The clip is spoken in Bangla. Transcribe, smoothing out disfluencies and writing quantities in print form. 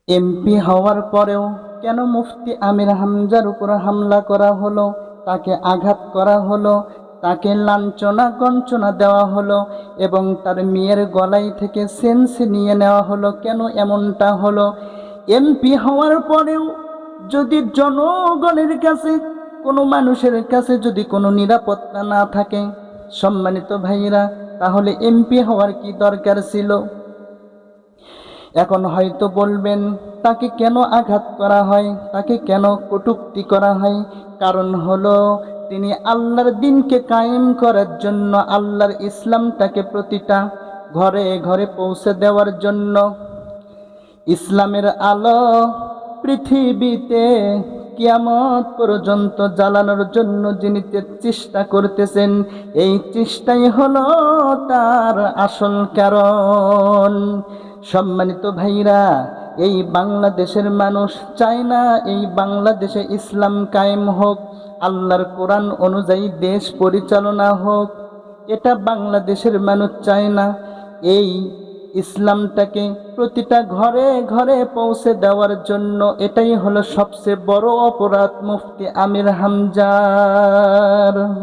এমপি হওয়ার পরেও কেন মুফতি আমির হামজার উপর হামলা করা হলো, তাকে আঘাত করা হলো, তাকে লাঞ্ছনা গঞ্চনা দেওয়া হলো এবং তার মেয়ের গলায় থেকে সেন্স নিয়ে নেওয়া হলো? কেন এমনটা হলো? এমপি হওয়ার পরেও যদি জনগণের কাছে, কোনো মানুষের কাছে যদি কোনো নিরাপত্তা না থাকে, সম্মানিত ভাইরা, তাহলে এমপি হওয়ার কি দরকার ছিল? এখন হয়তো বলবেন, তাকে কেন আঘাত করা হয়, তাকে কেন কটূক্তি করা হয়? কারণ হলো তিনি আল্লাহর দ্বীনকে কায়েম করার জন্য, আল্লাহর ইসলামটাকে প্রতিটা ঘরে ঘরে পৌঁছে দেওয়ার জন্য, ইসলামের আলো পৃথিবীতে কিয়ামত পর্যন্ত জ্বালানোর জন্য যিনি চেষ্টা করতেছেন, এই চেষ্টাই হলো তার আসল কারণ। সম্মানিত ভাইরা, এই বাংলাদেশের মানুষ চায় না এই বাংলাদেশে ইসলাম কায়েম হোক, আল্লাহর কোরআন অনুযায়ী দেশ পরিচালনা হোক। এটা বাংলাদেশের মানুষ চায় না। এই ইসলামটাকে প্রতিটা ঘরে ঘরে পৌঁছে দেওয়ার জন্য এটাই হলো সবচেয়ে বড় অপরাধ মুফতি আমির হামজার।